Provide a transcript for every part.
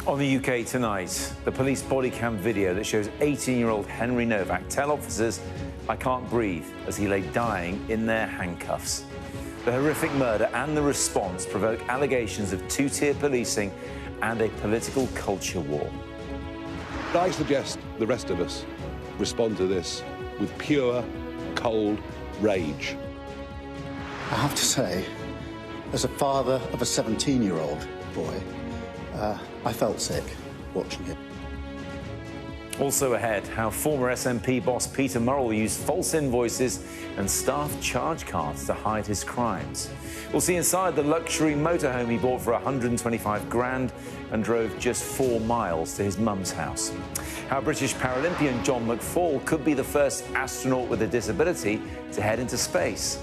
On the UK tonight, the police body cam video that shows 18-year-old Henry Nowak tell officers, "I can't breathe," as he lay dying in their handcuffs. The horrific murder and the response provoke allegations of two-tier policing and a political culture war. I suggest the rest of us respond to this with pure, cold rage. I have to say, as a father of a 17-year-old boy, I felt sick watching it. Also ahead, how former SNP boss Peter Murrell used false invoices and staff charge cards to hide his crimes. We'll see inside the luxury motorhome he bought for 125 grand and drove just 4 miles to his mum's house. How British Paralympian John McFall could be the first astronaut with a disability to head into space.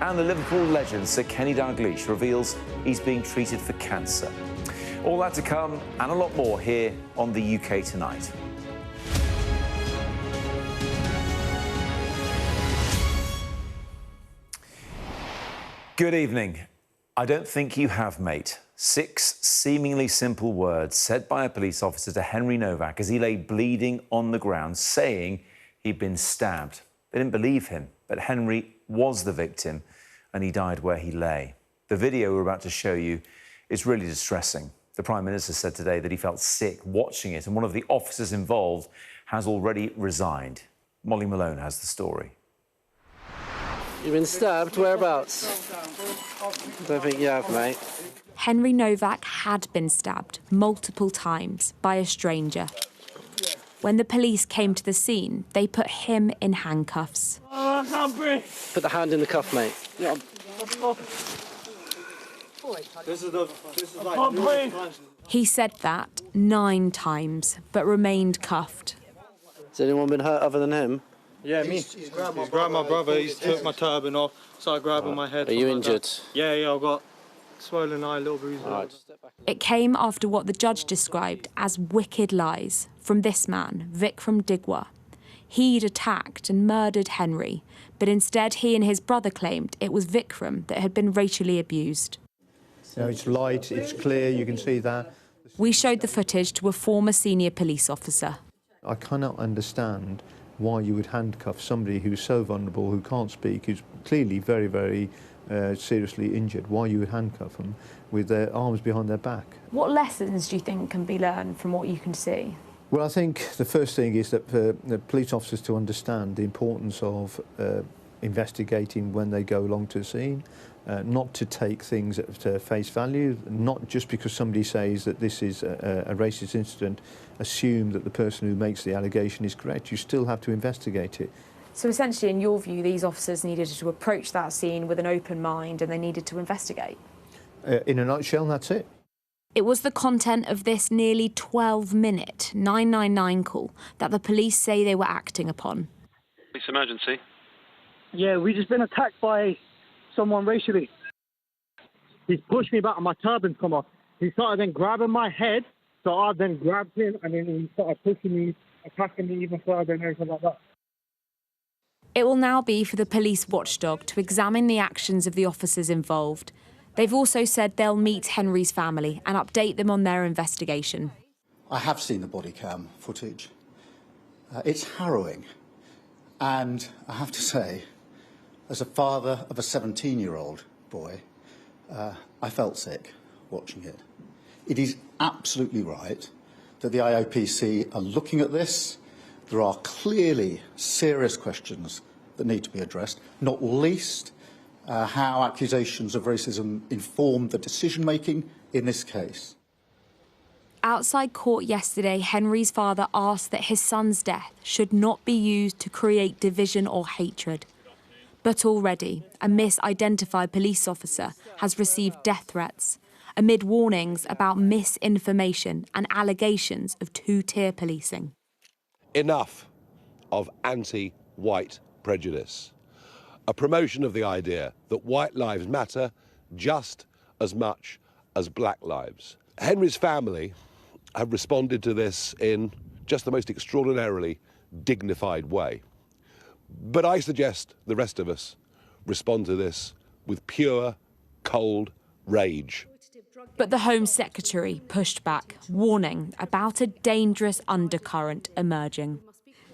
And the Liverpool legend Sir Kenny Dalglish reveals he's being treated for cancer. All that to come and a lot more here on the UK Tonight. Good evening. I don't think you have, mate. 6 seemingly simple words said by a police officer to Henry Nowak as he lay bleeding on the ground, saying he'd been stabbed. They didn't believe him, but Henry was the victim and he died where he lay. The video we're about to show you is really distressing. The Prime Minister said today that he felt sick watching it, and one of the officers involved has already resigned. Molly Malone has the story. You've been stabbed? Whereabouts? I don't think you have, mate. Henry Nowak had been stabbed multiple times by a stranger. When the police came to the scene, they put him in handcuffs. Oh, I can't breathe. Put the hand in the cuff, mate. Yeah. This is like... He said that 9 times, but remained cuffed. Has anyone been hurt other than him? Yeah, me. He's grabbed my brother. He's took my turban off, started grabbing my head. Are you injured? Yeah, I've got swollen eye, little bruises. Right. It came after what the judge described as wicked lies from this man, Vikram Digwa. He'd attacked and murdered Henry, but instead he and his brother claimed it was Vikram that had been racially abused. It's light, it's clear, you can see that. We showed the footage to a former senior police officer. I cannot understand why you would handcuff somebody who's so vulnerable, who can't speak, who's clearly very, very seriously injured. Why you would handcuff them with their arms behind their back. What lessons do you think can be learned from what you can see? Well, I think the first thing is that for the police officers to understand the importance of investigating when they go along to the scene, not to take things at face value, not just because somebody says that this is a racist incident, assume that the person who makes the allegation is correct. You still have to investigate it. So essentially, in your view, these officers needed to approach that scene with an open mind and they needed to investigate? In a nutshell, that's it. It was the content of this nearly 12-minute 999 call that the police say they were acting upon. Police emergency. Yeah, we just been attacked by someone racially. He's pushed me back and my turban's come off. He started then grabbing my head, so I then grabbed him and then he started pushing me, attacking me even further and everything like that. It will now be for the police watchdog to examine the actions of the officers involved. They've also said they'll meet Henry's family and update them on their investigation. I have seen the body cam footage. It's harrowing. And I have to say, as a father of a 17-year-old boy, I felt sick watching it. It is absolutely right that the IOPC are looking at this. There are clearly serious questions that need to be addressed, not least how accusations of racism inform the decision-making in this case. Outside court yesterday, Henry's father asked that his son's death should not be used to create division or hatred. But already, a misidentified police officer has received death threats amid warnings about misinformation and allegations of two-tier policing. Enough of anti-white prejudice. A promotion of the idea that white lives matter just as much as black lives. Henry's family have responded to this in just the most extraordinarily dignified way. But I suggest the rest of us respond to this with pure, cold rage. But the Home Secretary pushed back, warning about a dangerous undercurrent emerging.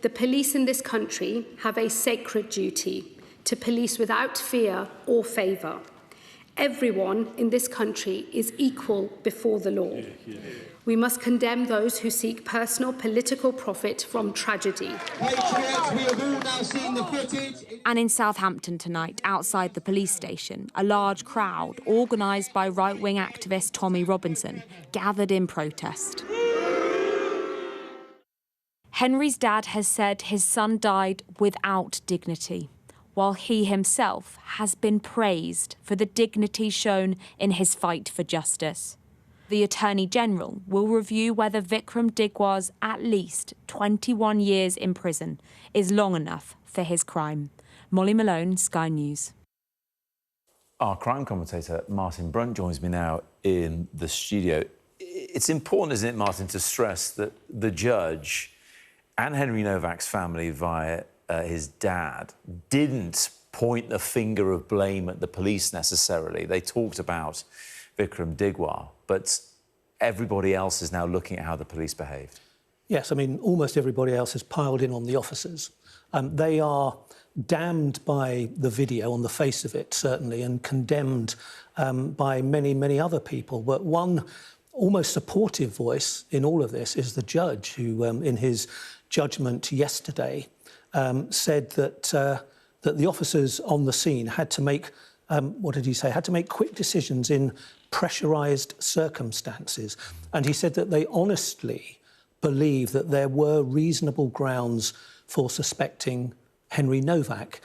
The police in this country have a sacred duty to police without fear or favour. Everyone in this country is equal before the law. We must condemn those who seek personal political profit from tragedy. And in Southampton tonight, outside the police station, a large crowd, organised by right-wing activist Tommy Robinson, gathered in protest. Henry's dad has said his son died without dignity, while he himself has been praised for the dignity shown in his fight for justice. The Attorney General will review whether Vikram Digwar's at least 21 years in prison is long enough for his crime. Molly Malone, Sky News. Our crime commentator, Martin Brunt, joins me now in the studio. It's important, isn't it, Martin, to stress that the judge and Henry Nowak's family via his dad didn't point the finger of blame at the police necessarily. They talked about Vikram Digwar, but everybody else is now looking at how the police behaved. Yes, I mean, almost everybody else has piled in on the officers. They are damned by the video on the face of it, certainly, and condemned by many, many other people. But one almost supportive voice in all of this is the judge, who, in his judgment yesterday, said that the officers on the scene had to make, what did he say, had to make quick decisions in pressurised circumstances. And he said that they honestly believe that there were reasonable grounds for suspecting Henry Nowak.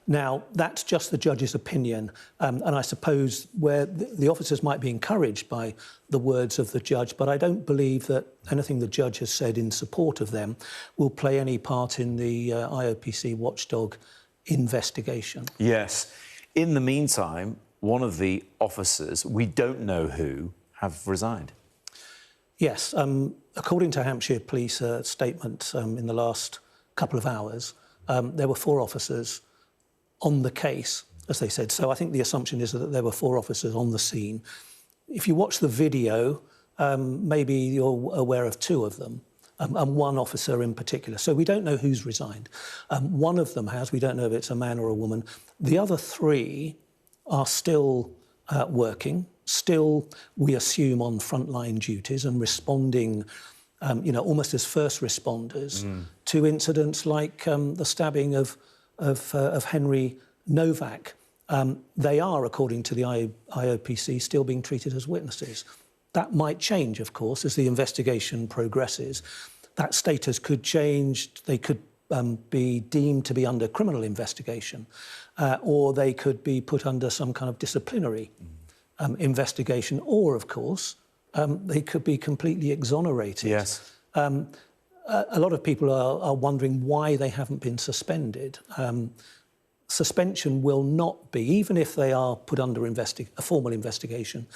Now, that's just the judge's opinion, and I suppose where the officers might be encouraged by the words of the judge, but I don't believe that anything the judge has said in support of them will play any part in the IOPC watchdog investigation. Yes. In the meantime, one of the officers, we don't know who, have resigned. Yes. According to Hampshire Police statement in the last couple of hours, there were 4 officers on the case, as they said. So I think the assumption is that there were 4 officers on the scene. If you watch the video, maybe you're aware of 2 of them, and 1 officer in particular. So we don't know who's resigned. One of them has. We don't know if it's a man or a woman. The other 3 are still working, still, we assume, on frontline duties and responding almost as first responders to incidents like the stabbing of Henry Nowak. They are, according to the IOPC, still being treated as witnesses. That might change, of course, as the investigation progresses. That status could change. They could be deemed to be under criminal investigation, or they could be put under some kind of disciplinary investigation, or, of course, they could be completely exonerated. Yes. A lot of people are wondering why they haven't been suspended. Suspension will not be, even if they are put under a formal investigation,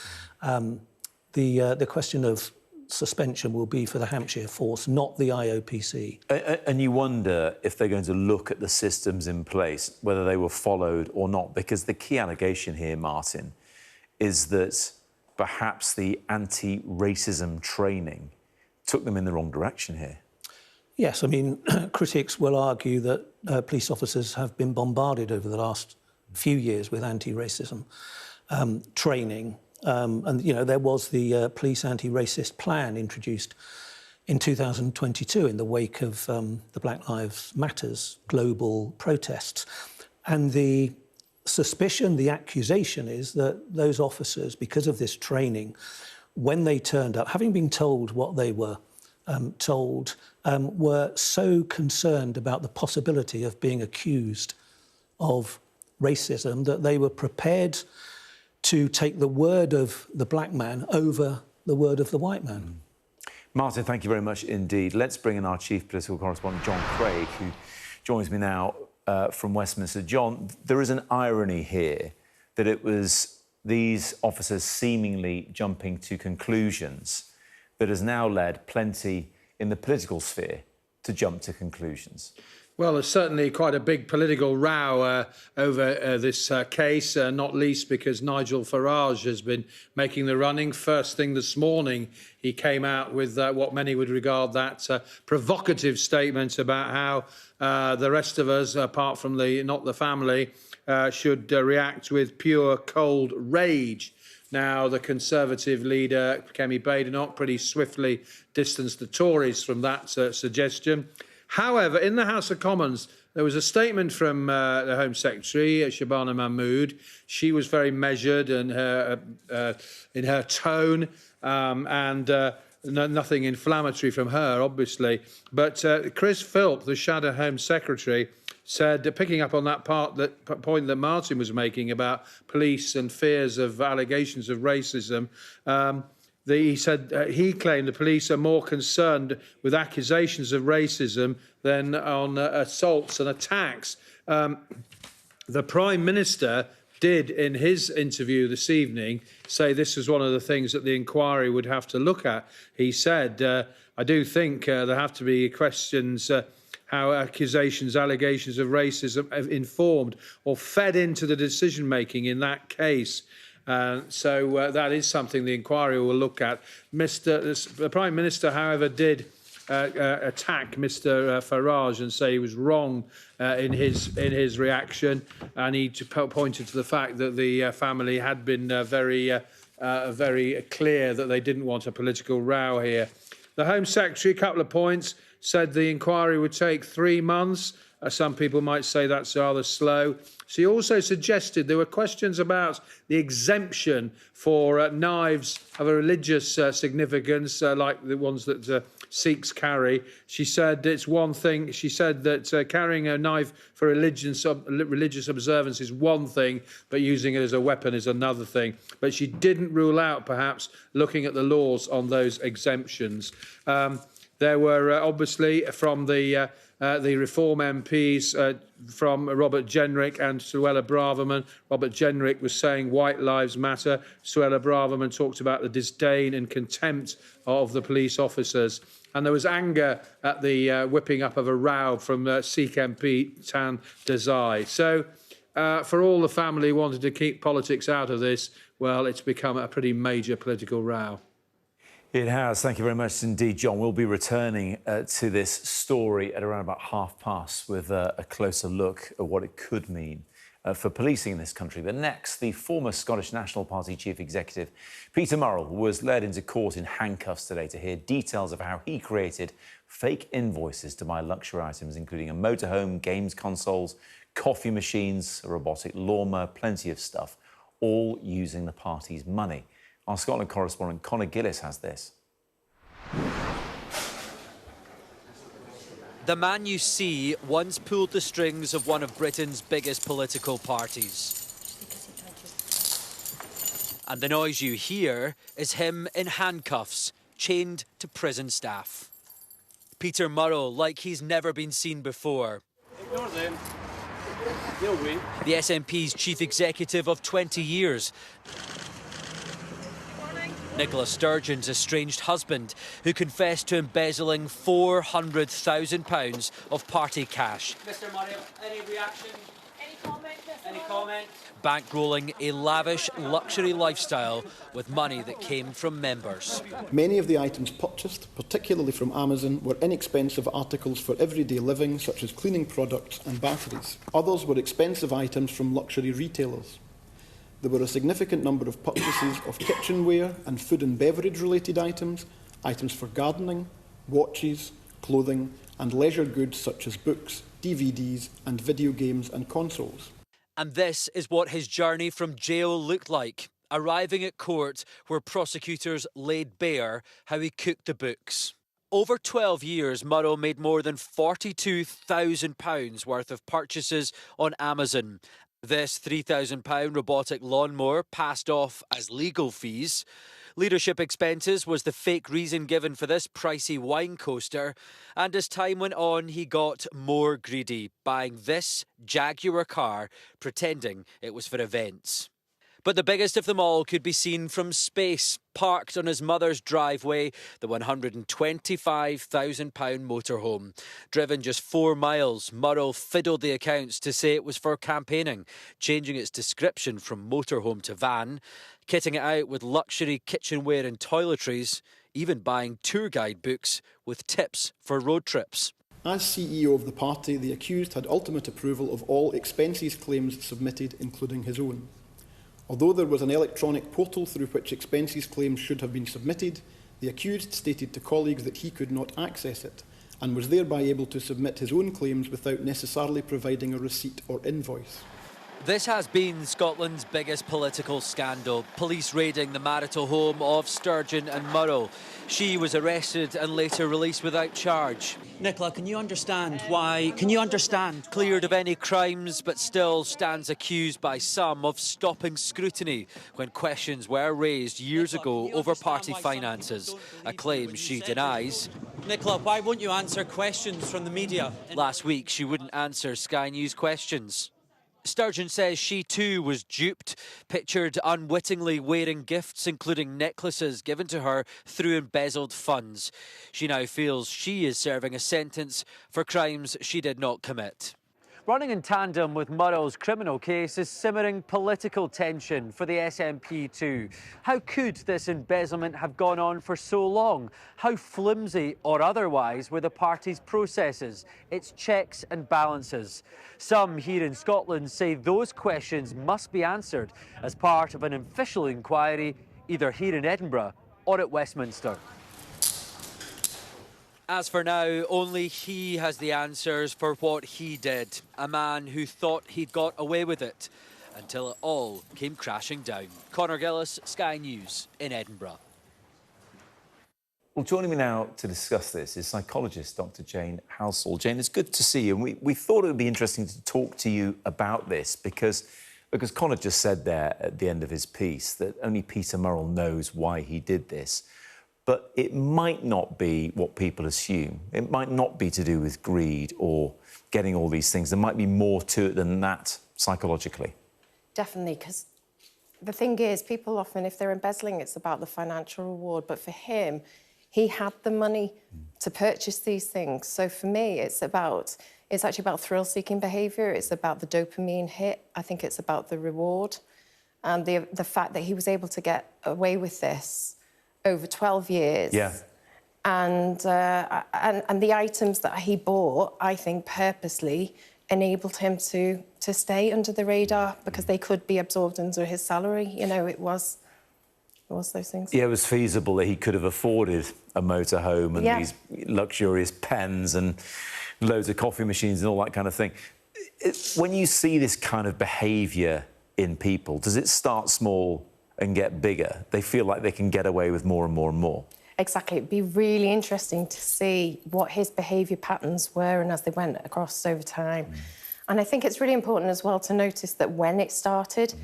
the question of suspension will be for the Hampshire Force, not the IOPC. And you wonder if they're going to look at the systems in place, whether they were followed or not, because the key allegation here, Martin, is that perhaps the anti-racism training took them in the wrong direction here. Yes, I mean, critics will argue that police officers have been bombarded over the last few years with anti-racism training. And, there was the police anti-racist plan introduced in 2022 in the wake of the Black Lives Matters global protests. And the suspicion, the accusation is that those officers, because of this training, when they turned up, having been told what they were told, were so concerned about the possibility of being accused of racism that they were prepared to take the word of the black man over the word of the white man. Martin, thank you very much indeed. Let's bring in our chief political correspondent, John Craig, who joins me now from Westminster. John, there is an irony here that it was these officers seemingly jumping to conclusions that has now led plenty in the political sphere to jump to conclusions. Well, there's certainly quite a big political row over this case, not least because Nigel Farage has been making the running. First thing this morning, he came out with what many would regard that provocative statement about how the rest of us, apart from not the family, should react with pure cold rage. Now, the Conservative leader, Kemi Badenoch, pretty swiftly distanced the Tories from that suggestion. However, in the House of Commons, there was a statement from the Home Secretary, Shabana Mahmood. She was very measured in her tone and nothing inflammatory from her, obviously. But Chris Philp, the Shadow Home Secretary, said, picking up on that point that Martin was making about police and fears of allegations of racism, he said he claimed the police are more concerned with accusations of racism than on assaults and attacks. The Prime Minister did, in his interview this evening, say this was one of the things that the inquiry would have to look at. He said, I do think there have to be questions how allegations of racism have informed or fed into the decision-making in that case. So that is something the inquiry will look at. The Prime Minister, however, did attack Mr Farage and say he was wrong in his reaction, and he pointed to the fact that the family had been very clear that they didn't want a political row here. The Home Secretary, a couple of points, said the inquiry would take 3 months. Some people might say that's rather slow. She also suggested there were questions about the exemption for knives of a religious significance, like the ones that Sikhs carry. She said it's one thing. She said that carrying a knife for religious observance is one thing, but using it as a weapon is another thing. But she didn't rule out, perhaps, looking at the laws on those exemptions. There were obviously from the Reform MPs from Robert Jenrick and Suella Braverman. Robert Jenrick was saying white lives matter. Suella Braverman talked about the disdain and contempt of the police officers. And there was anger at the whipping up of a row from Sikh MP Tan Desai. So for all the family wanted to keep politics out of this, well, it's become a pretty major political row. It has. Thank you very much indeed, John. We'll be returning to this story at around about past with a closer look at what it could mean for policing in this country. But next, the former Scottish National Party Chief Executive, Peter Murrell, was led into court in handcuffs today to hear details of how he created fake invoices to buy luxury items, including a motorhome, games consoles, coffee machines, a robotic lawnmower, plenty of stuff, all using the party's money. Our Scotland correspondent Conor Gillis has this. The man you see once pulled the strings of one of Britain's biggest political parties. And the noise you hear is him in handcuffs, chained to prison staff. Peter Murrell, like he's never been seen before. Ignore them. They'll win. The SNP's chief executive of 20 years. Nicola Sturgeon's estranged husband, who confessed to embezzling £400,000 of party cash. Mr. Murray, any reaction? Any comment? Any comment? Bankrolling a lavish luxury lifestyle with money that came from members. Many of the items purchased, particularly from Amazon, were inexpensive articles for everyday living, such as cleaning products and batteries. Others were expensive items from luxury retailers. There were a significant number of purchases of kitchenware and food and beverage-related items, items for gardening, watches, clothing, and leisure goods such as books, DVDs, and video games and consoles. And this is what his journey from jail looked like, arriving at court where prosecutors laid bare how he cooked the books. Over 12 years, Murrell made more than £42,000 worth of purchases on Amazon. This £3,000 robotic lawnmower passed off as legal fees. Leadership expenses was the fake reason given for this pricey wine coaster. And as time went on, he got more greedy, buying this Jaguar car, pretending it was for events. But the biggest of them all could be seen from space, parked on his mother's driveway, the £125,000 motorhome. Driven just 4 miles, Murrell fiddled the accounts to say it was for campaigning, changing its description from motorhome to van, kitting it out with luxury kitchenware and toiletries, even buying tour guide books with tips for road trips. As CEO of the party, the accused had ultimate approval of all expenses claims submitted, including his own. Although there was an electronic portal through which expenses claims should have been submitted, the accused stated to colleagues that he could not access it and was thereby able to submit his own claims without necessarily providing a receipt or invoice. This has been Scotland's biggest political scandal, police raiding the marital home of Sturgeon and Murrell. She was arrested and later released without charge. Nicola, can you understand why? Can you understand? Cleared of any crimes, but still stands accused by some of stopping scrutiny when questions were raised years ago over party finances, a claim she denies. Nicola, why won't you answer questions from the media? Last week, she wouldn't answer Sky News questions. Sturgeon says she too was duped, pictured unwittingly wearing gifts including necklaces given to her through embezzled funds. She now feels she is serving a sentence for crimes she did not commit. Running in tandem with Murrell's criminal case is simmering political tension for the SNP too. How could this embezzlement have gone on for so long? How flimsy or otherwise were the party's processes, its checks and balances? Some here in Scotland say those questions must be answered as part of an official inquiry, either here in Edinburgh or at Westminster. As for now, only he has the answers for what he did. A man who thought he'd got away with it until it all came crashing down. Conor Gillis, Sky News in Edinburgh. Well, joining me now to discuss this is psychologist Dr. Jane Halsall. Jane, it's good to see you. And we thought it would be interesting to talk to you about this because Conor just said there at the end of his piece that only Peter Murrell knows why he did this. But it might not be what people assume. It might not be to do with greed or getting all these things. There might be more to it than that psychologically. Definitely, because the thing is, people often, if they're embezzling, it's about the financial reward. But for him, he had the money to purchase these things. So for me, it's actually about thrill-seeking behaviour. It's about the dopamine hit. I think it's about the reward. And the fact that he was able to get away with this over 12 years. Yeah. And the items that he bought, I think, purposely enabled him to stay under the radar because they could be absorbed into his salary. You know, it was those things. Yeah, it was feasible that he could have afforded a motorhome and these luxurious pens and loads of coffee machines and all that kind of thing. When you see this kind of behaviour in people, does it start small and get bigger? They feel like they can get away with more and more and more. Exactly. It'd be really interesting to see what his behaviour patterns were and as they went across over time. And I think it's really important as well to notice that when it started,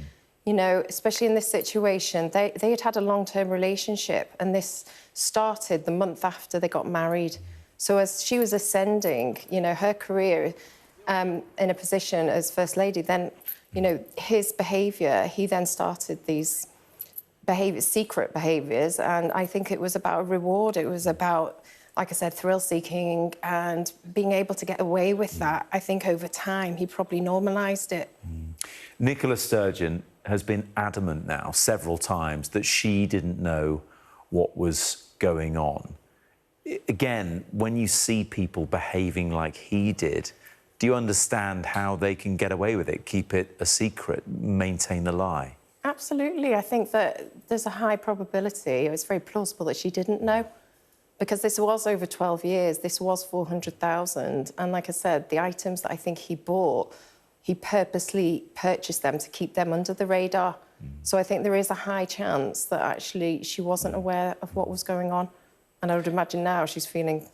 you know, especially in this situation, they had had a long-term relationship and this started the month after they got married. So as she was ascending, you know, her career in a position as First Lady, then, you know, his behaviour, he then started these secret behaviours, and I think it was about a reward. It was about, like I said, thrill-seeking and being able to get away with that. I think over time he probably normalised it. Nicola Sturgeon has been adamant now several times that she didn't know what was going on. Again, when you see people behaving like he did, do you understand how they can get away with it, keep it a secret, maintain the lie? Absolutely. I think that there's a high probability, it's very plausible that she didn't know, because this was over 12 years, this was 400,000. And like I said, the items that I think he bought, he purposely purchased them to keep them under the radar. So I think there is a high chance that actually she wasn't aware of what was going on. And I would imagine now she's feeling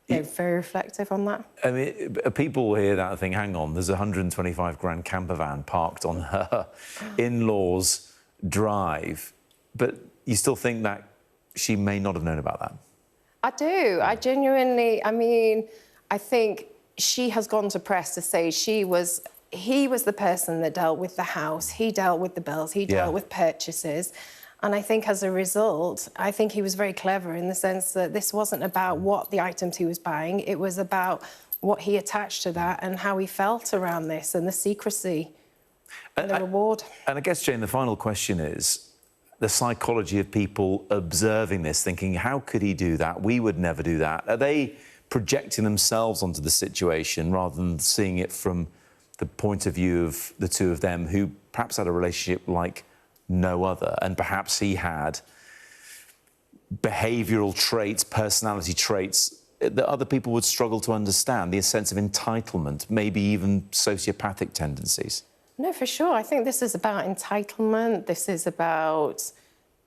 very reflective on that. I mean, people hear that and think, hang on, there's a 125 grand camper van parked on her in-laws' drive. But you still think that she may not have known about that? I do. I genuinely, I mean, I think she has gone to press to say she was he was the person that dealt with the house, he dealt with the bills, he dealt with purchases. And I think as a result, I think he was very clever in the sense that this wasn't about what the items he was buying, it was about what he attached to that and how he felt around this and the secrecy and the reward. And I guess, Jane, the final question is the psychology of people observing this, thinking, how could he do that? We would never do that. Are they projecting themselves onto the situation rather than seeing it from the point of view of the two of them who perhaps had a relationship like no other, and perhaps he had behavioural traits, personality traits that other people would struggle to understand, the sense of entitlement, maybe even sociopathic tendencies? No, for sure. I think this is about entitlement. This is about,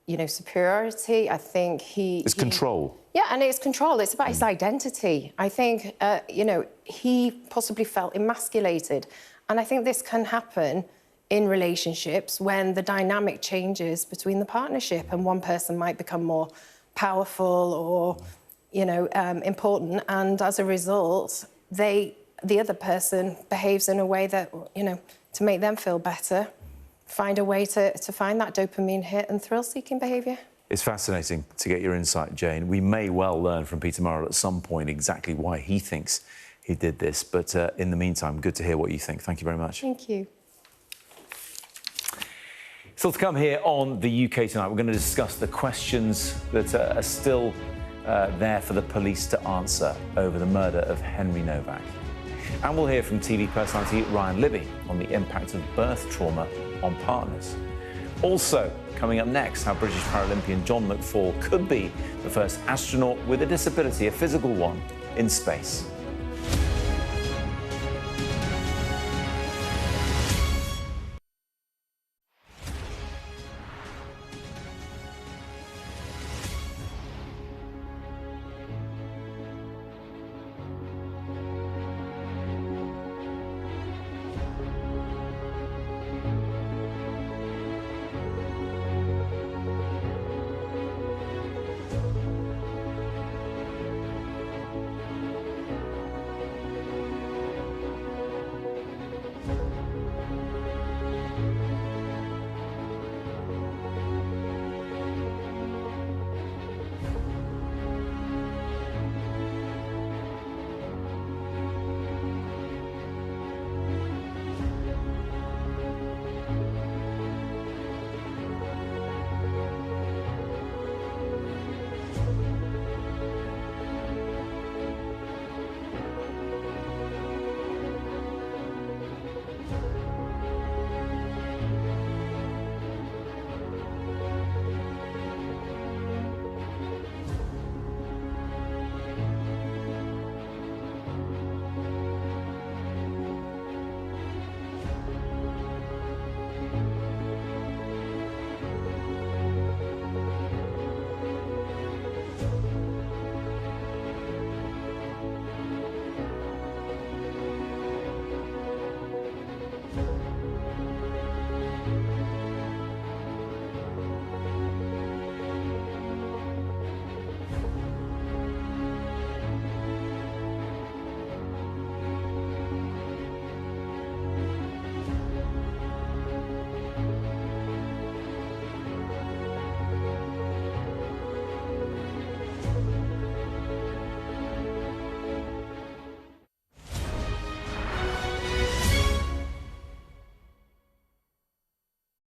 you know, superiority. I think it's control. Yeah, and it's control. It's about his identity. I think, you know, he possibly felt emasculated. And I think this can happen in relationships when the dynamic changes between the partnership and one person might become more powerful or, you know, important. And as a result, the other person behaves in a way that, you know, to make them feel better, find a way to find that dopamine hit and thrill-seeking behaviour. It's fascinating to get your insight, Jane. We may well learn from Peter Murrell at some point exactly why he thinks he did this. But in the meantime, good to hear what you think. Thank you very much. Thank you. Still to come here on the UK Tonight, we're going to discuss the questions that are still there for the police to answer over the murder of Henry Nowak. And we'll hear from TV personality Ryan Libby on the impact of birth trauma on partners. Also, coming up next, how British Paralympian John McFall could be the first astronaut with a disability, a physical one, in space.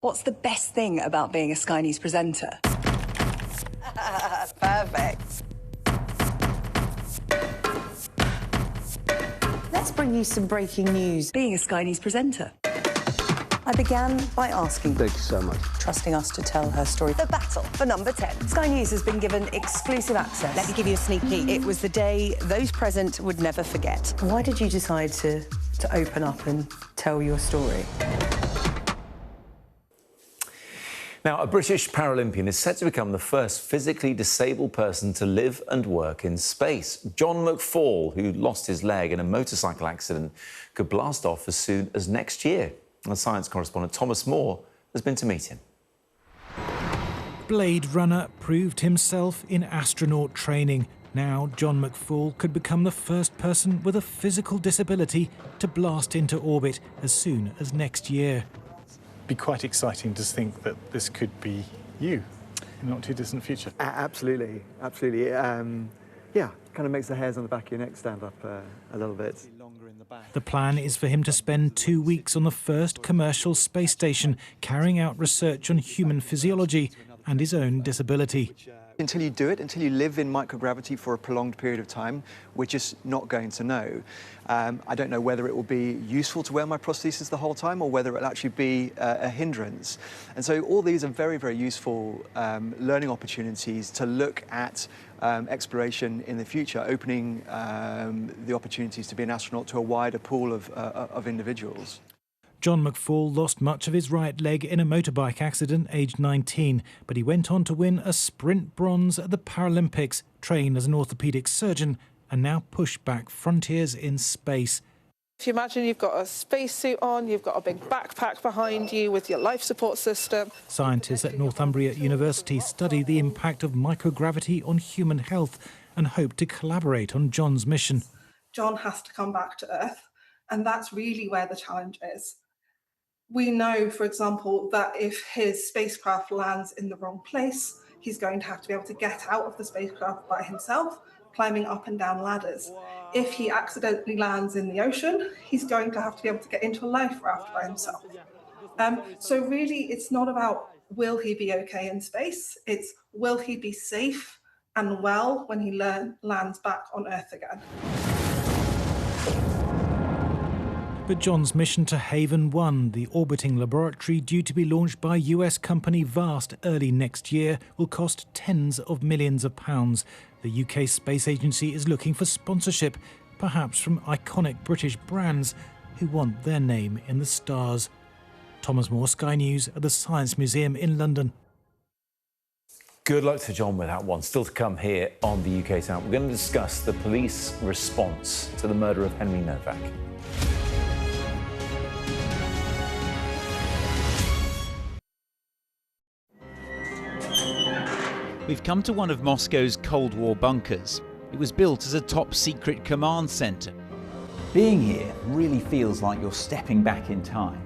What's the best thing about being a Sky News presenter? Perfect. Let's bring you some breaking news. Being a Sky News presenter. I began by asking... Thank you so much. ...trusting us to tell her story. The battle for number 10. Sky News has been given exclusive access. Let me give you a sneak peek. It was the day those present would never forget. Why did you decide to open up and tell your story? Now, a British Paralympian is set to become the first physically disabled person to live and work in space. John McFall, who lost his leg in a motorcycle accident, could blast off as soon as next year. Our science correspondent Thomas Moore has been to meet him. Blade Runner proved himself in astronaut training Now, John McFall could become the first person with a physical disability to blast into orbit as soon as next year. It'd be quite exciting to think that this could be you in the not too distant future. Absolutely, absolutely. Yeah, kind of makes the hairs on the back of your neck stand up a little bit. The plan is for him to spend 2 weeks on the first commercial space station, carrying out research on human physiology and his own disability. Until you do it, until you live in microgravity for a prolonged period of time, we're just not going to know. I don't know whether it will be useful to wear my prosthesis the whole time or whether it'll actually be a hindrance. And so all these are very, very useful learning opportunities to look at exploration in the future, opening the opportunities to be an astronaut to a wider pool of individuals. John McFall lost much of his right leg in a motorbike accident aged 19, but he went on to win a sprint bronze at the Paralympics, train as an orthopaedic surgeon, and now push back frontiers in space. If you imagine you've got a spacesuit on, you've got a big backpack behind you with your life support system. Scientists at Northumbria University study the impact of microgravity on human health and hope to collaborate on John's mission. John has to come back to Earth, and that's really where the challenge is. We know, for example, that if his spacecraft lands in the wrong place, he's going to have to be able to get out of the spacecraft by himself, climbing up and down ladders. If he accidentally lands in the ocean, he's going to have to be able to get into a life raft by himself. So really, it's not about will he be okay in space, it's will he be safe and well when he lands back on Earth again. But John's mission to Haven 1, the orbiting laboratory due to be launched by US company Vast early next year, will cost tens of millions of pounds. The UK Space Agency is looking for sponsorship, perhaps from iconic British brands who want their name in the stars. Thomas Moore, Sky News at the Science Museum in London. Good luck to John with that one. Still to come here on the UK Sound. We're going to discuss the police response to the murder of Henry Nowak. We've come to one of Moscow's Cold War bunkers. It was built as a top-secret command centre. Being here really feels like you're stepping back in time.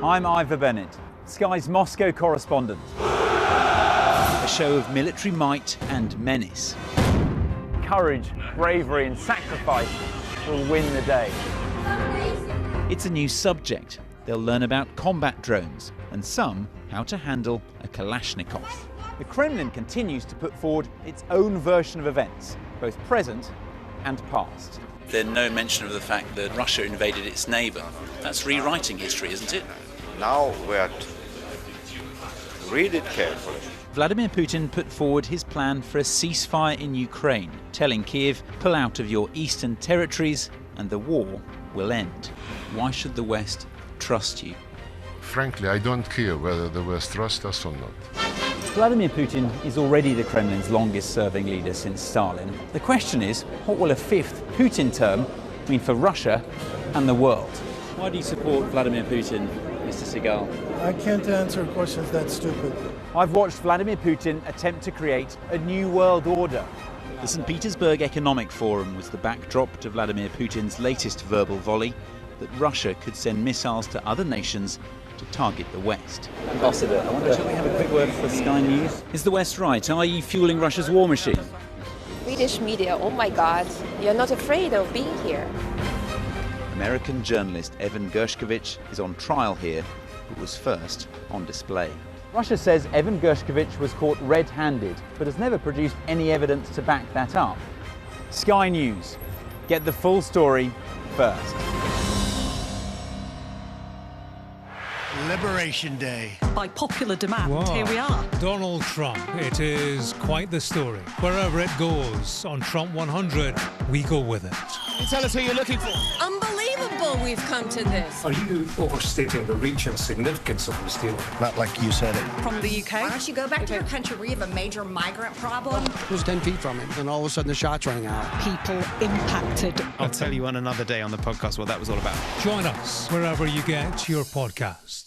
I'm Ivor Bennett, Sky's Moscow correspondent. A show of military might and menace. Courage, bravery and sacrifice will win the day. It's a new subject. They'll learn about combat drones and some how to handle a Kalashnikov. The Kremlin continues to put forward its own version of events, both present and past. There's no mention of the fact that Russia invaded its neighbour. That's rewriting history, isn't it? Now we have to read it carefully. Vladimir Putin put forward his plan for a ceasefire in Ukraine, telling Kiev, pull out of your eastern territories and the war will end. Why should the West trust you? Frankly, I don't care whether the West trusts us or not. Vladimir Putin is already the Kremlin's longest-serving leader since Stalin. The question is, what will a fifth Putin term mean for Russia and the world? Why do you support Vladimir Putin, Mr. Segal? I can't answer questions that stupid. I've watched Vladimir Putin attempt to create a new world order. The St. Petersburg Economic Forum was the backdrop to Vladimir Putin's latest verbal volley that Russia could send missiles to other nations to target the West. Ambassador, I wonder, shall we have a quick word for Sky News? Is the West right? Are you fueling Russia's war machine? British media, oh my God, you're not afraid of being here. American journalist Evan Gershkovich is on trial here, but was first on display. Russia says Evan Gershkovich was caught red-handed, but has never produced any evidence to back that up. Sky News, get the full story first. Liberation Day. By popular demand, wow. Here we are. Donald Trump. It is quite the story. Wherever it goes, on Trump 100, we go with it. Can you tell us who you're looking for? Unbelievable we've come to this. Are you overstating the reach and significance of this deal? Not like you said it. From the UK? Why don't you go back to your country where you have a major migrant problem? It was 10 feet from him, and all of a sudden the shot's rang out. People impacted. I'll tell you on another day on the podcast what that was all about. Join us wherever you get your podcasts.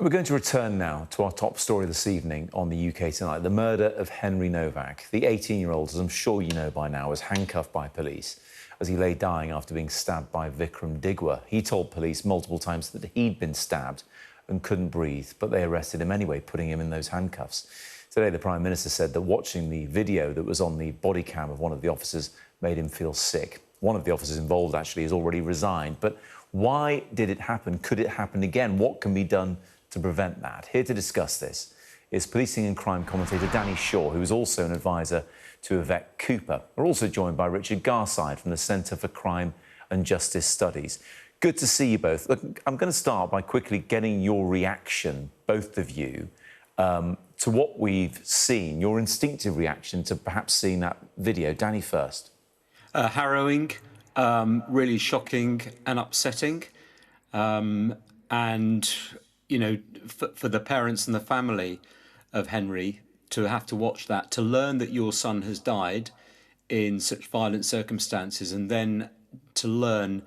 We're going to return now to our top story this evening on the UK Tonight, the murder of Henry Nowak. The 18-year-old, as I'm sure you know by now, was handcuffed by police as he lay dying after being stabbed by Vikram Digwa. He told police multiple times that he'd been stabbed and couldn't breathe, but they arrested him anyway, putting him in those handcuffs. Today, the Prime Minister said that watching the video that was on the body cam of one of the officers made him feel sick. One of the officers involved, actually, has already resigned. But why did it happen? Could it happen again? What can be done to prevent that? Here to discuss this is policing and crime commentator Danny Shaw, who is also an advisor to Yvette Cooper. We're also joined by Richard Garside from the Centre for Crime and Justice Studies. Good to see you both. Look, I'm going to start by quickly getting your reaction, both of you, to what we've seen, your instinctive reaction to perhaps seeing that video. Danny first. Harrowing, really shocking and upsetting. And, you know, for the parents and the family of Henry to have to watch that, to learn that your son has died in such violent circumstances, and then to learn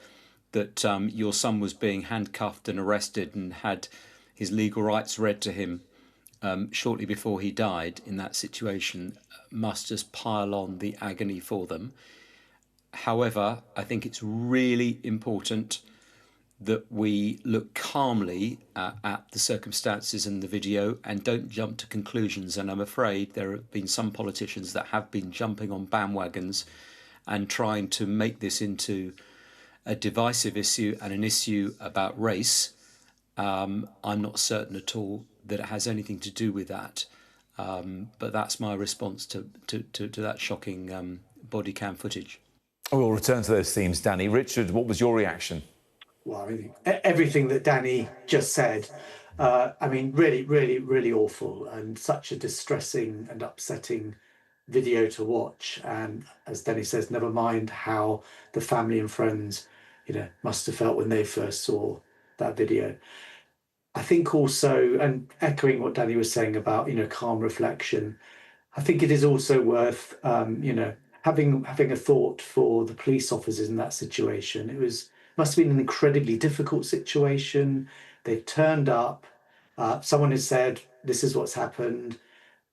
that your son was being handcuffed and arrested and had his legal rights read to him shortly before he died in that situation, must just pile on the agony for them. However, I think it's really important that we look calmly at the circumstances in the video and don't jump to conclusions. And I'm afraid there have been some politicians that have been jumping on bandwagons and trying to make this into a divisive issue and an issue about race. I'm not certain at all that it has anything to do with that. But that's my response to that shocking body cam footage. We'll return to those themes, Danny. Richard, what was your reaction? Well, I mean, everything that Danny just said, I mean, really, really, really awful, and such a distressing and upsetting video to watch. And as Danny says, never mind how the family and friends, you know, must have felt when they first saw that video. I think also, and echoing what Danny was saying about, you know, calm reflection, I think it is also worth, you know, having a thought for the police officers in that situation. Must have been an incredibly difficult situation. They've turned up. Someone has said, this is what's happened.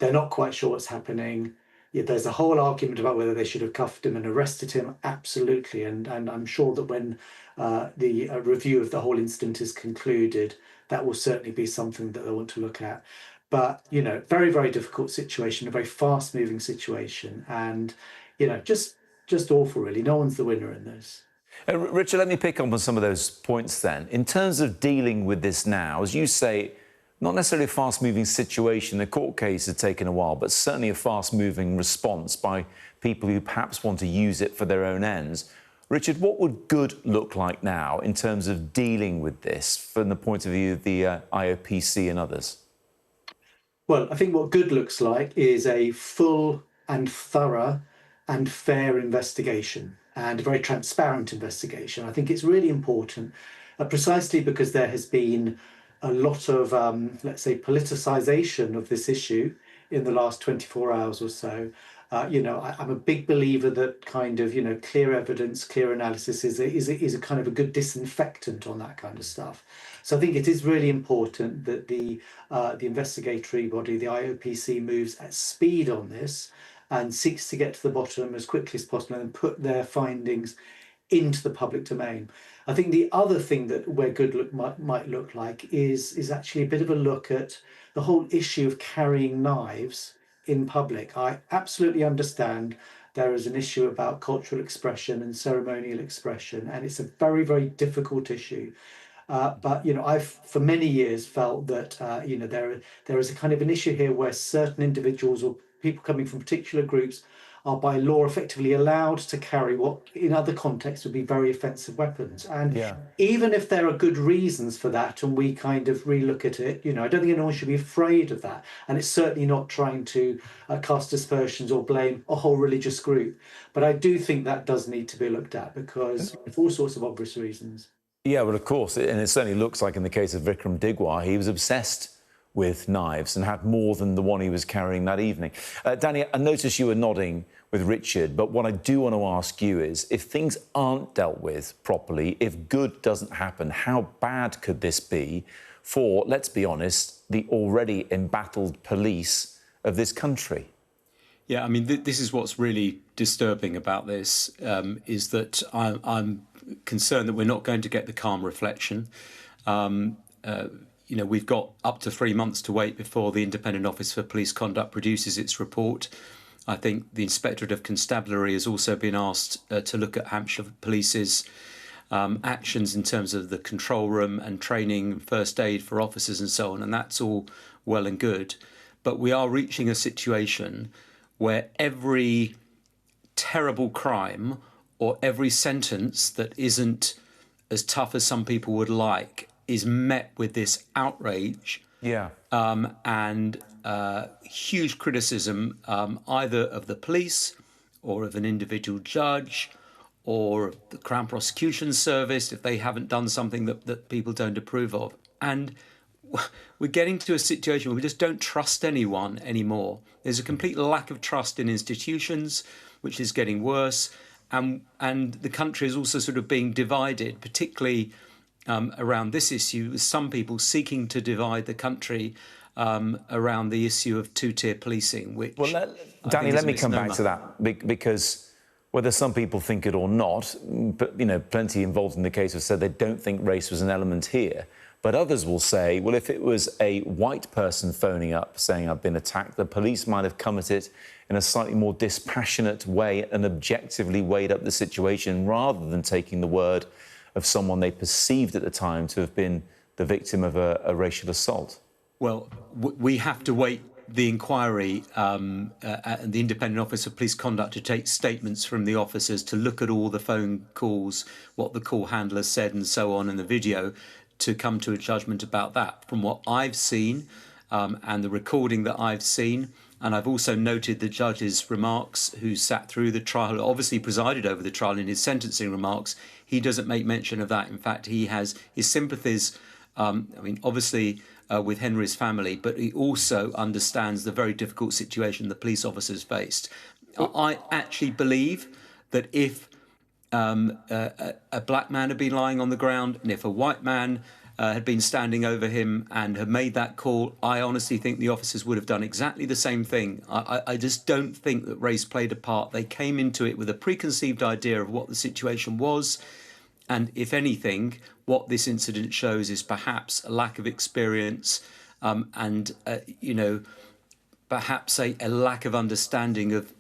They're not quite sure what's happening. Yeah, there's a whole argument about whether they should have cuffed him and arrested him. Absolutely. And I'm sure that when the review of the whole incident is concluded, that will certainly be something that they want to look at. But, you know, very, very difficult situation, a very fast moving situation. And, you know, just awful, really. No one's the winner in this. Richard, let me pick up on some of those points then. In terms of dealing with this now, as you say, not necessarily a fast-moving situation, the court case has taken a while, but certainly a fast-moving response by people who perhaps want to use it for their own ends. Richard, what would good look like now in terms of dealing with this from the point of view of the IOPC and others? Well, I think what good looks like is a full and thorough and fair investigation, and a very transparent investigation. I think it's really important, precisely because there has been a lot of, let's say, politicisation of this issue in the last 24 hours or so. You know, I'm a big believer that kind of, you know, clear evidence, clear analysis is a kind of a good disinfectant on that kind of stuff. So I think it is really important that the investigatory body, the IOPC, moves at speed on this and seeks to get to the bottom as quickly as possible and put their findings into the public domain. I think the other thing that where good look might look like is actually a bit of a look at the whole issue of carrying knives in public. I absolutely understand there is an issue about cultural expression and ceremonial expression, and it's a very, very difficult issue. But, you know, I've for many years felt that, you know, there is a kind of an issue here where certain individuals or people coming from particular groups are by law effectively allowed to carry what in other contexts would be very offensive weapons. And even if there are good reasons for that and we kind of relook at it, you know, I don't think anyone should be afraid of that. And it's certainly not trying to cast aspersions or blame a whole religious group. But I do think that does need to be looked at because for all sorts of obvious reasons. Yeah, well, of course. And it certainly looks like in the case of Vikram Digwa, he was obsessed with knives and had more than the one he was carrying that evening. Danny, I noticed you were nodding with Richard, but what I do want to ask you is, if things aren't dealt with properly, if good doesn't happen, how bad could this be for, let's be honest, the already embattled police of this country. Yeah, I mean, this is what's really disturbing about this, is that I'm concerned that we're not going to get the calm reflection. You know, we've got up to 3 months to wait before the Independent Office for Police Conduct produces its report. I think the Inspectorate of Constabulary has also been asked to look at Hampshire Police's actions in terms of the control room and training, first aid for officers and so on, and that's all well and good. But we are reaching a situation where every terrible crime or every sentence that isn't as tough as some people would like is met with this outrage and huge criticism either of the police or of an individual judge or the Crown Prosecution Service if they haven't done something that people don't approve of. And we're getting to a situation where we just don't trust anyone anymore. There's a complete lack of trust in institutions, which is getting worse. And the country is also sort of being divided, particularly around this issue, with some people seeking to divide the country around the issue of two-tier policing, which... Well, Danny, let me come back to that, because whether some people think it or not, but, you know, plenty involved in the case have said they don't think race was an element here. But others will say, well, if it was a white person phoning up saying I've been attacked, the police might have come at it in a slightly more dispassionate way and objectively weighed up the situation rather than taking the word of someone they perceived at the time to have been the victim of a racial assault. Well, we have to wait the inquiry and the Independent Office of Police Conduct to take statements from the officers, to look at all the phone calls, what the call handler said and so on, and the video, to come to a judgment about that. From what I've seen and the recording that I've seen, and I've also noted the judge's remarks who sat through the trial, obviously presided over the trial, in his sentencing remarks, he doesn't make mention of that. In fact, he has his sympathies, I mean, obviously with Henry's family, but he also understands the very difficult situation the police officers faced. I actually believe that if a black man had been lying on the ground, and if a white man had been standing over him and had made that call, I honestly think the officers would have done exactly the same thing. I just don't think that race played a part. They came into it with a preconceived idea of what the situation was. And if anything, what this incident shows is perhaps a lack of experience and, you know, perhaps a lack of understanding of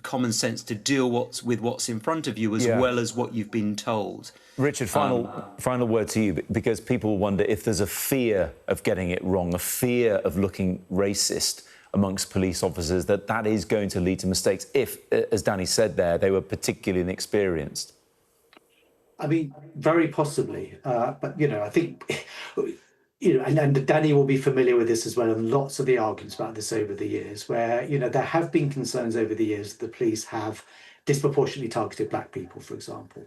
common sense to deal with what's in front of you as well as what you've been told. Richard, final word to you, because people wonder if there's a fear of getting it wrong, a fear of looking racist amongst police officers, that is going to lead to mistakes if, as Danny said there, they were particularly inexperienced. I mean, very possibly. But, you know, I think, you know, and Danny will be familiar with this as well, and lots of the arguments about this over the years, where, you know, there have been concerns over the years that the police have disproportionately targeted black people, for example.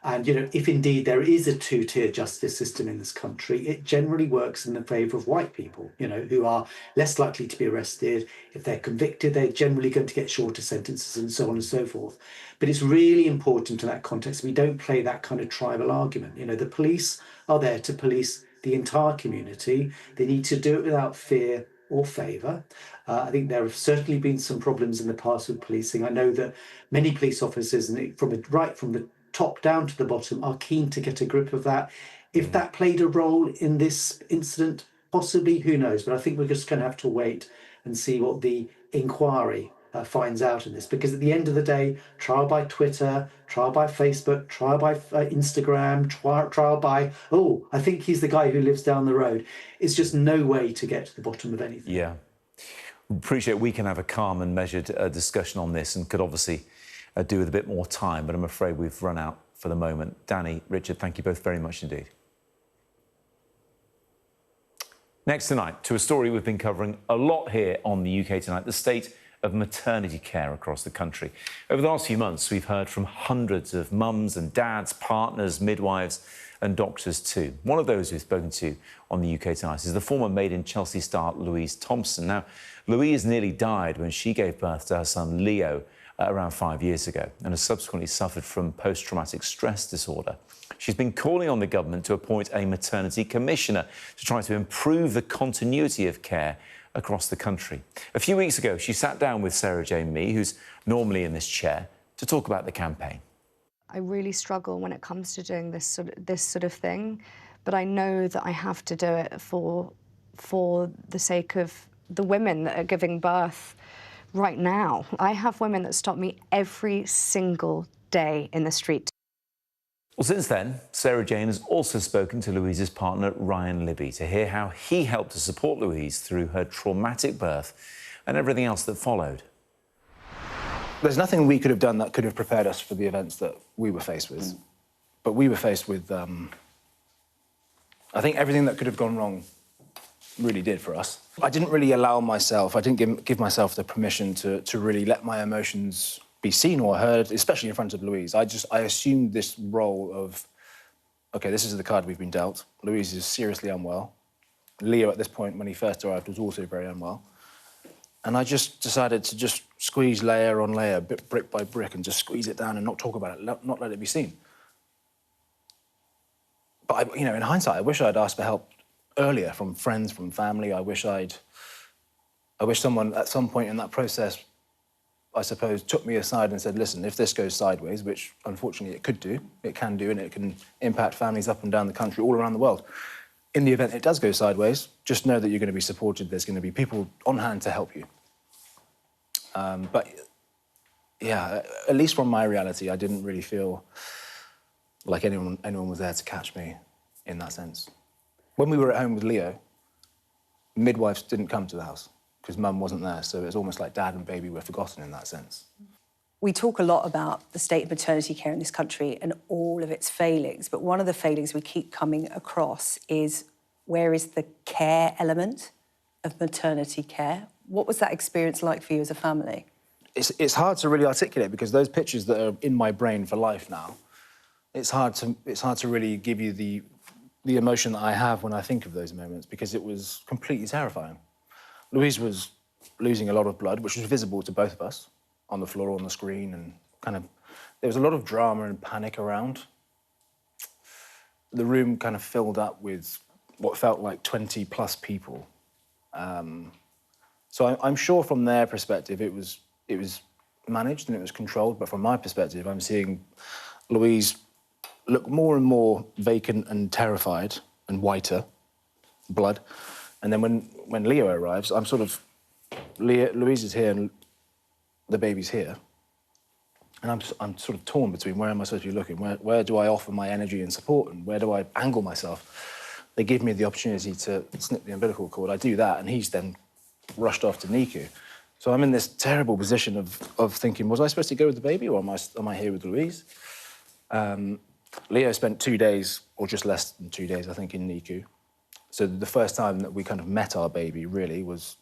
And, you know, if indeed there is a two-tier justice system in this country, it generally works in the favour of white people, you know, who are less likely to be arrested. If they're convicted, they're generally going to get shorter sentences and so on and so forth. But it's really important in that context we don't play that kind of tribal argument. You know, the police are there to police the entire community. They need to do it without fear or favour. I think there have certainly been some problems in the past with policing. I know that many police officers, right from the top down to the bottom, are keen to get a grip of that. If that played a role in this incident, possibly, who knows? But I think we're just going to have to wait and see what the inquiry finds out in this, because at the end of the day, trial by Twitter, trial by Facebook, trial by Instagram, trial by, oh, I think he's the guy who lives down the road. It's just no way to get to the bottom of anything. Yeah. Appreciate we can have a calm and measured discussion on this, and could obviously do with a bit more time, but I'm afraid we've run out for the moment. Danny, Richard, thank you both very much indeed. Next tonight, to a story we've been covering a lot here on the UK Tonight, the state of maternity care across the country. Over the last few months, we've heard from hundreds of mums and dads, partners, midwives and doctors too. One of those we've spoken to on the UK Tonight is the former Made in Chelsea star Louise Thompson. Now, Louise nearly died when she gave birth to her son Leo around 5 years ago and has subsequently suffered from post-traumatic stress disorder. She's been calling on the government to appoint a maternity commissioner to try to improve the continuity of care across the country. A few weeks ago, she sat down with Sarah Jane Mee, who's normally in this chair, to talk about the campaign. I really struggle when it comes to doing this sort of thing, but I know that I have to do it for the sake of the women that are giving birth right now. I have women that stop me every single day in the street. Well, since then, Sarah Jane has also spoken to Louise's partner, Ryan Libby, to hear how he helped to support Louise through her traumatic birth and everything else that followed. There's nothing we could have done that could have prepared us for the events that we were faced with. But we were faced with, I think everything that could have gone wrong really did for us. I didn't really allow myself, I didn't give myself the permission to really let my emotions be seen or heard, especially in front of Louise. I assumed this role of, OK, this is the card we've been dealt. Louise is seriously unwell. Leo, at this point, when he first arrived, was also very unwell. And I just decided to just squeeze layer on layer, brick by brick, and just squeeze it down and not talk about it, not let it be seen. But, in hindsight, I wish I'd asked for help earlier from friends, from family. I wish someone at some point in that process, I suppose, took me aside and said, listen, if this goes sideways, which unfortunately it can do, and it can impact families up and down the country, all around the world. In the event it does go sideways, just know that you're going to be supported. There's going to be people on hand to help you. But, yeah, at least from my reality, I didn't really feel like anyone was there to catch me in that sense. When we were at home with Leo, midwives didn't come to the house because Mum wasn't there, so it was almost like Dad and baby were forgotten in that sense. We talk a lot about the state of maternity care in this country and all of its failings, but one of the failings we keep coming across is where is the care element of maternity care? What was that experience like for you as a family? It's hard to really articulate because those pictures that are in my brain for life now, it's hard to really give you the emotion that I have when I think of those moments because it was completely terrifying. Louise was losing a lot of blood, which was visible to both of us on the floor, on the screen, and there was a lot of drama and panic around. The room kind of filled up with what felt like 20+ people. So I'm sure from their perspective it was managed and it was controlled, but from my perspective I'm seeing Louise look more and more vacant and terrified and whiter, blood. And then when Leo arrives, I'm sort of, Louise is here and the baby's here. And I'm sort of torn between where am I supposed to be looking? Where do I offer my energy and support and where do I angle myself? They give me the opportunity to snip the umbilical cord. I do that and he's then rushed off to NICU. So I'm in this terrible position of thinking, was I supposed to go with the baby or am I here with Louise? Leo spent 2 days, or just less than 2 days, I think, in NICU. So the first time that we kind of met our baby, really, was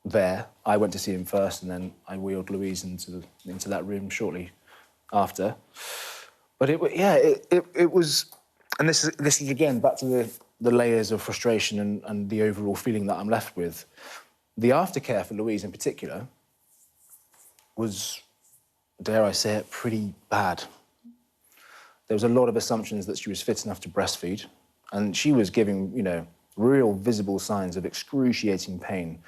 there. I went to see him first, and then I wheeled Louise into that room shortly after. But it was, and this is again back to the layers of frustration and the overall feeling that I'm left with. The aftercare for Louise in particular was, dare I say it, pretty bad. There was a lot of assumptions that she was fit enough to breastfeed, and she was giving, real visible signs of excruciating pain.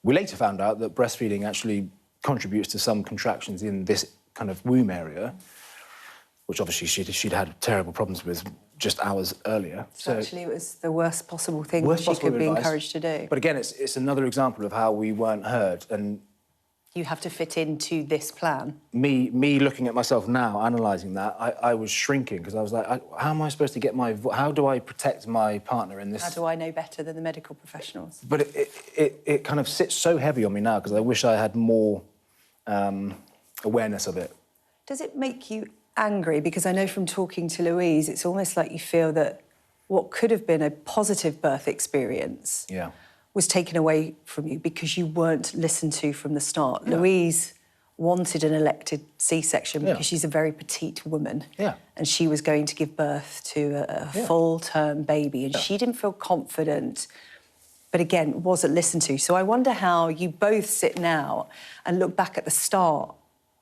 We later found out that breastfeeding actually contributes to some contractions in this kind of womb area, which obviously she'd had terrible problems with just hours earlier. So actually it was the worst possible thing she could be encouraged to do. But again, it's another example of how we weren't heard, and you have to fit into this plan. Me looking at myself now, analysing that, I was shrinking because I was like, how am I supposed to get how do I protect my partner in this? How do I know better than the medical professionals? But it kind of sits so heavy on me now because I wish I had more awareness of it. Does it make you angry? Because I know from talking to Louise, it's almost like you feel that what could have been a positive birth experience was taken away from you because you weren't listened to from the start. Yeah. Louise wanted an elected C-section because she's a very petite woman. Yeah. And she was going to give birth to a full-term baby and she didn't feel confident, but again, wasn't listened to. So I wonder how you both sit now and look back at the start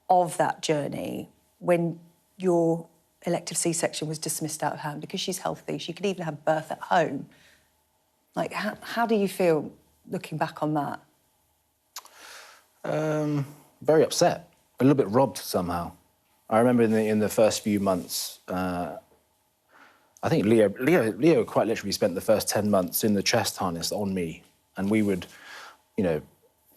of that journey when your elective C-section was dismissed out of hand because she's healthy, she could even have birth at home. Like, how do you feel looking back on that? Very upset, a little bit robbed somehow. I remember in the first few months, I think Leo quite literally spent the first 10 months in the chest harness on me, and we would, you know,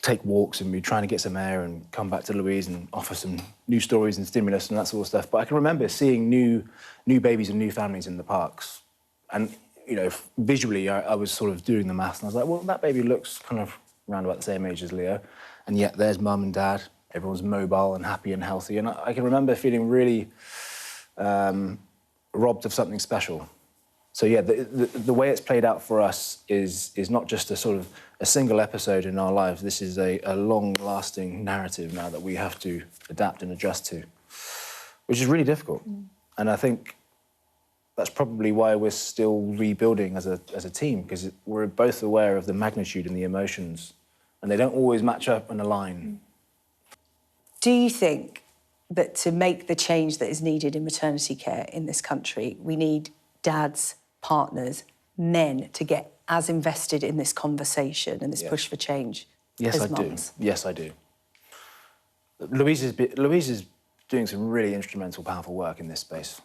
take walks and we'd try to get some air and come back to Louise and offer some new stories and stimulus and that sort of stuff. But I can remember seeing new babies and new families in the parks, and you know, visually I was sort of doing the maths and I was like, well, that baby looks kind of around about the same age as Leo, and yet there's mum and dad. Everyone's mobile and happy and healthy, and I can remember feeling really robbed of something special. So yeah, the way it's played out for us is not just a sort of a single episode in our lives. This is a long-lasting narrative now that we have to adapt and adjust to, which is really difficult. And I think that's probably why we're still rebuilding as a team, because we're both aware of the magnitude and the emotions, and they don't always match up and align. Do you think that to make the change that is needed in maternity care in this country, we need dads, partners, men to get as invested in this conversation and this push for change as mums? Yes, I do. Louise is doing some really instrumental, powerful work in this space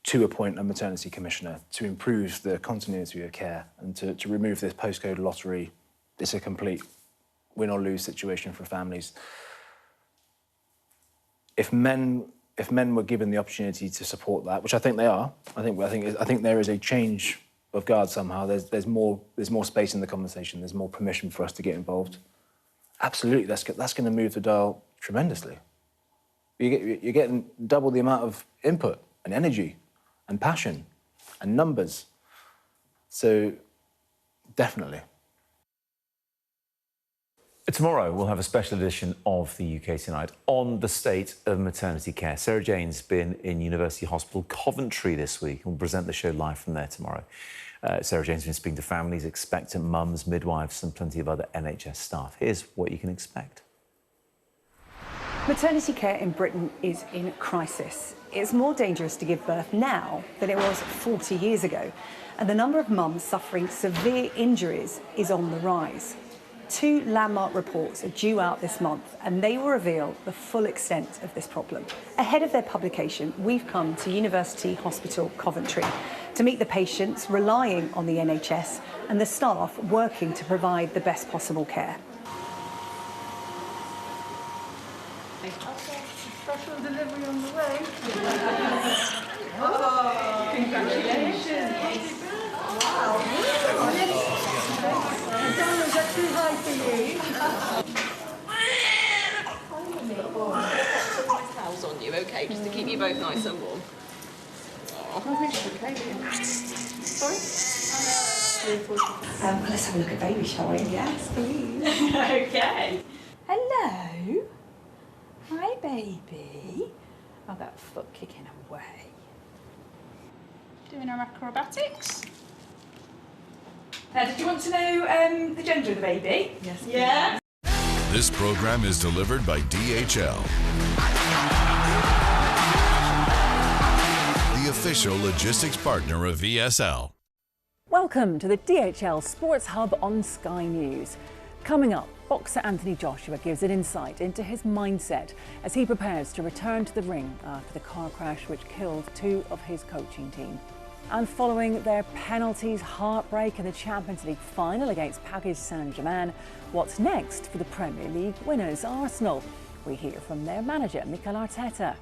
to appoint a maternity commissioner to improve the continuity of care and to remove this postcode lottery. It's a complete win or lose situation for families. If men were given the opportunity to support that, which I think they are, I think there is a change of guard somehow. There's more space in the conversation. There's more permission for us to get involved. Absolutely, that's going to move the dial tremendously. You're getting double the amount of input and energy and passion and numbers. So definitely. Tomorrow, we'll have a special edition of the UK Tonight on the state of maternity care. Sarah Jane's been in University Hospital Coventry this week and will present the show live from there tomorrow. Sarah Jane's been speaking to families, expectant mums, midwives and plenty of other NHS staff. Here's what you can expect. Maternity care in Britain is in crisis. It's more dangerous to give birth now than it was 40 years ago. And the number of mums suffering severe injuries is on the rise. 2 landmark reports are due out this month, and they will reveal the full extent of this problem. Ahead of their publication, we've come to University Hospital Coventry to meet the patients relying on the NHS and the staff working to provide the best possible care. Special delivery on the way. Oh, congratulations. Wow. Is that too high for you? Towels on you, okay, just to keep you both nice and warm. Sorry? Let's have a look at baby, shall we? Yes, please. Okay. Hello. Hi, baby. Oh, that foot kicking away. Doing our acrobatics. Did you want to know the gender of the baby? Yes. Yeah. This program is delivered by DHL, the official logistics partner of VSL. Welcome to the DHL Sports Hub on Sky News. Coming up, boxer Anthony Joshua gives an insight into his mindset as he prepares to return to the ring after the car crash which killed 2 of his coaching team. And following their penalties heartbreak in the Champions League final against Paris Saint-Germain, what's next for the Premier League winners Arsenal? We hear from their manager, Mikel Arteta.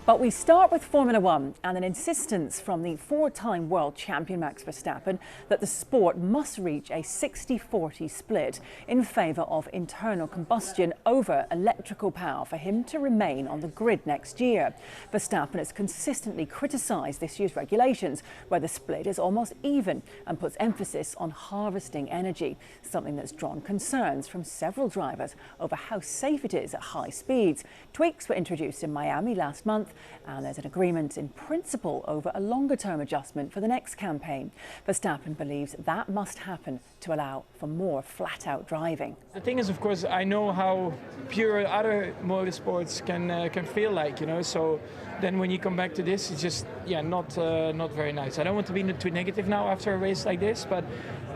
But we start with Formula One and an insistence from the 4-time world champion Max Verstappen that the sport must reach a 60-40 split in favour of internal combustion over electrical power for him to remain on the grid next year. Verstappen has consistently criticised this year's regulations, where the split is almost even and puts emphasis on harvesting energy, something that's drawn concerns from several drivers over how safe it is at high speeds. Tweaks were introduced in Miami last month, month, and there's an agreement in principle over a longer-term adjustment for the next campaign. Verstappen believes that must happen to allow for more flat-out driving. The thing is, of course, I know how pure other motorsports can feel like, you know, so then when you come back to this, it's just, yeah, not very nice. I don't want to be too negative now after a race like this, but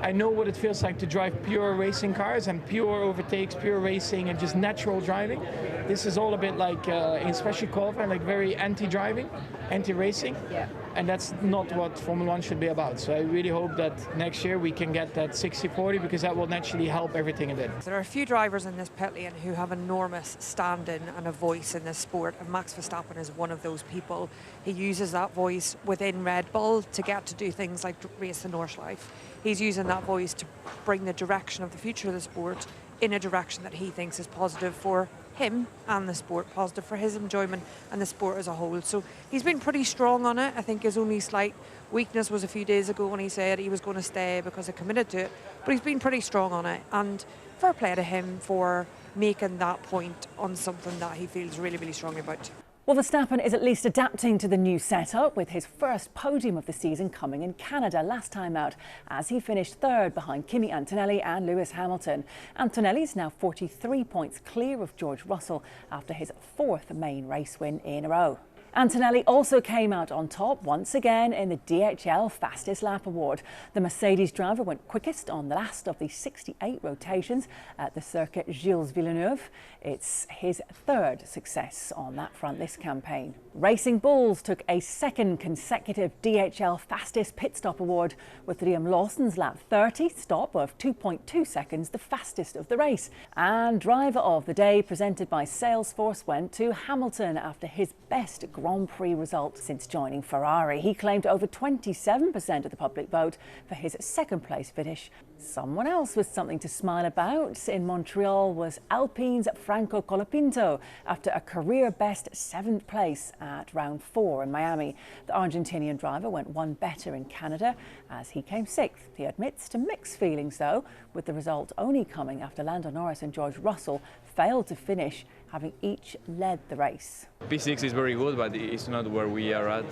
I know what it feels like to drive pure racing cars and pure overtakes, pure racing and just natural driving. This is all a bit like, especially qualifying, like very anti-driving, anti-racing. Yeah. And that's not what Formula 1 should be about. So I really hope that next year we can get that 60-40, because that will naturally help everything a bit. There are a few drivers in this pit lane who have enormous stand-in and a voice in this sport, and Max Verstappen is one of those people. He uses that voice within Red Bull to get to do things like race the Nordschleife. He's using that voice to bring the direction of the future of the sport in a direction that he thinks is positive for him and the sport, positive for his enjoyment and the sport as a whole. So he's been pretty strong on it. I think his only slight weakness was a few days ago when he said he was going to stay because he committed to it, but he's been pretty strong on it, and fair play to him for making that point on something that he feels really, really strongly about. Well, Verstappen is at least adapting to the new setup, with his first podium of the season coming in Canada last time out, as he finished third behind Kimi Antonelli and Lewis Hamilton. Antonelli's now 43 points clear of George Russell after his fourth main race win in a row. Antonelli also came out on top once again in the DHL Fastest Lap Award. The Mercedes driver went quickest on the last of the 68 rotations at the circuit Gilles Villeneuve. It's his third success on that front this campaign. Racing Bulls took a second consecutive DHL Fastest Pit Stop Award, with Liam Lawson's lap 30 stop of 2.2 seconds, the fastest of the race. And Driver of the Day, presented by Salesforce, went to Hamilton after his best Grand Prix result since joining Ferrari. He claimed over 27% of the public vote for his second place finish. Someone else with something to smile about in Montreal was Alpine's Franco Colapinto after a career best 7th place at round 4 in Miami. The Argentinian driver went one better in Canada as he came 6th. He admits to mixed feelings though, with the result only coming after Lando Norris and George Russell failed to finish, having each led the race. P6 is very good, but it's not where we are at.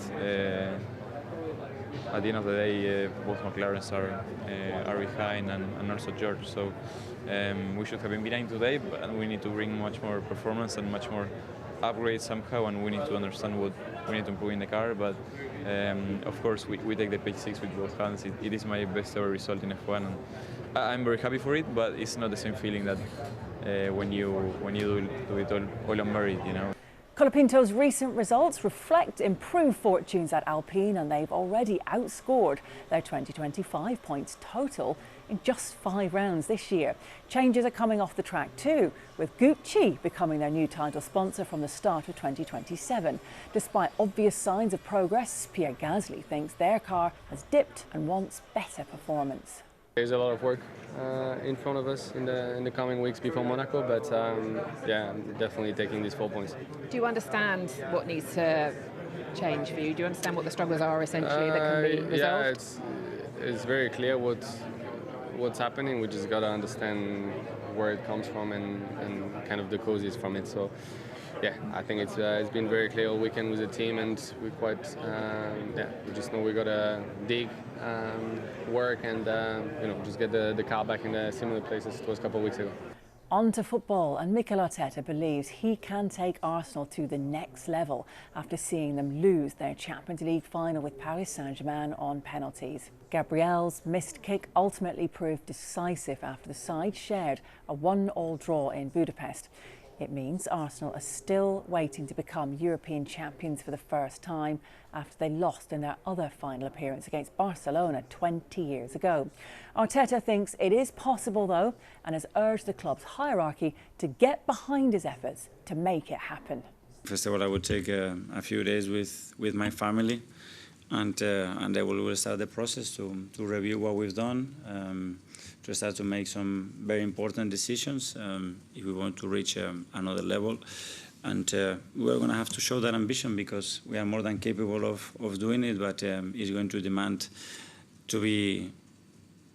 At the end of the day, both McLarens are behind, and also George. So we should have been behind today, but we need to bring much more performance and much more upgrade somehow, and we need to understand what we need to improve in the car. But of course, we take the P6 with both hands. It is my best ever result in F1, and I'm very happy for it. But it's not the same feeling that when you do it all on merit, you know. Colapinto's recent results reflect improved fortunes at Alpine, and they've already outscored their 2025 points total in just 5 rounds this year. Changes are coming off the track too, with Gucci becoming their new title sponsor from the start of 2027. Despite obvious signs of progress, Pierre Gasly thinks their car has dipped and wants better performance. There's a lot of work in front of us in the coming weeks before Monaco, but yeah, I'm definitely taking these 4 points. Do you understand what needs to change for you? Do you understand what the struggles are essentially that can be resolved? Yeah, it's very clear what's happening. We just got to understand where it comes from and kind of the causes from it. So yeah, I think it's been very clear all weekend with the team, and we're quite we just know we got to dig, work, and just get the car back in a similar place as it was a couple of weeks ago. On to football, and Mikel Arteta believes he can take Arsenal to the next level after seeing them lose their Champions League final with Paris Saint-Germain on penalties. Gabriel's missed kick ultimately proved decisive after the side shared a 1-1 draw in Budapest. It means Arsenal are still waiting to become European champions for the first time after they lost in their other final appearance against Barcelona 20 years ago. Arteta thinks it is possible though, and has urged the club's hierarchy to get behind his efforts to make it happen. First of all, I would take a few days with my family, and then we'll start the process to review what we've done. To start to make some very important decisions if we want to reach another level. And we're going to have to show that ambition, because we are more than capable of doing it, but it's going to demand to be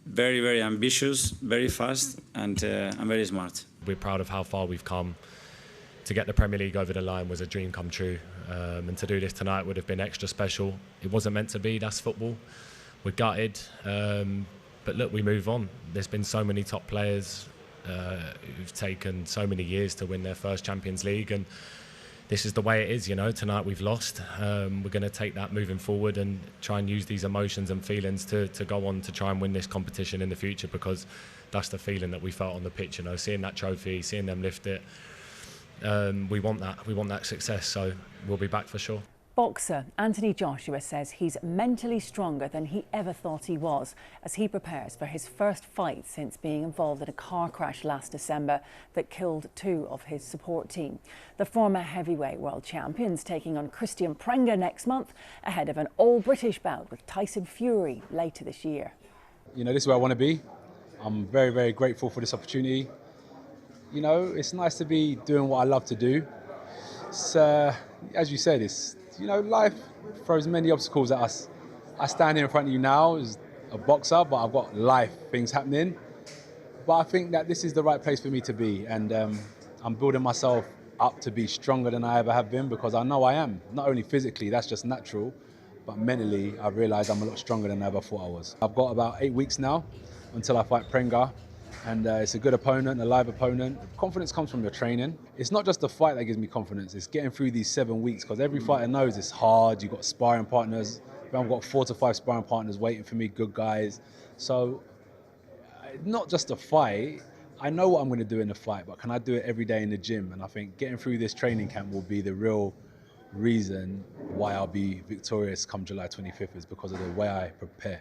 very, very ambitious, very fast, and very smart. We're proud of how far we've come to get the Premier League over the line was a dream come true, and to do this tonight would have been extra special. It wasn't meant to be, that's football. We're gutted, but look, we move on. There's been so many top players who've taken so many years to win their first Champions League, and this is the way it is, you know. Tonight we've lost. We're going to take that moving forward and try and use these emotions and feelings to go on to try and win this competition in the future, because that's the feeling that we felt on the pitch, you know, seeing that trophy, seeing them lift it. We want that success, so we'll be back for sure. Boxer Anthony Joshua says he's mentally stronger than he ever thought he was as he prepares for his first fight since being involved in a car crash last December that killed 2 of his support team. The former heavyweight world champion's taking on Christian Prenga next month ahead of an all-British bout with Tyson Fury later this year. You know, this is where I want to be. I'm very, very grateful for this opportunity. You know, it's nice to be doing what I love to do. It's, as you said, it's, you know, life throws many obstacles at us. I stand here in front of you now as a boxer, but I've got life things happening. But I think that this is the right place for me to be, and I'm building myself up to be stronger than I ever have been, because I know I am. Not only physically, that's just natural, but mentally, I've realised I'm a lot stronger than I ever thought I was. I've got about 8 weeks now until I fight Prenga. And it's a good opponent, a live opponent. Confidence comes from your training. It's not just the fight that gives me confidence, it's getting through these 7 weeks, because every fighter knows it's hard. You've got sparring partners. I've got 4 to 5 sparring partners waiting for me, good guys. So not just a fight, I know what I'm going to do in the fight, but can I do it every day in the gym? And I think getting through this training camp will be the real reason why I'll be victorious come July 25th, is because of the way I prepare.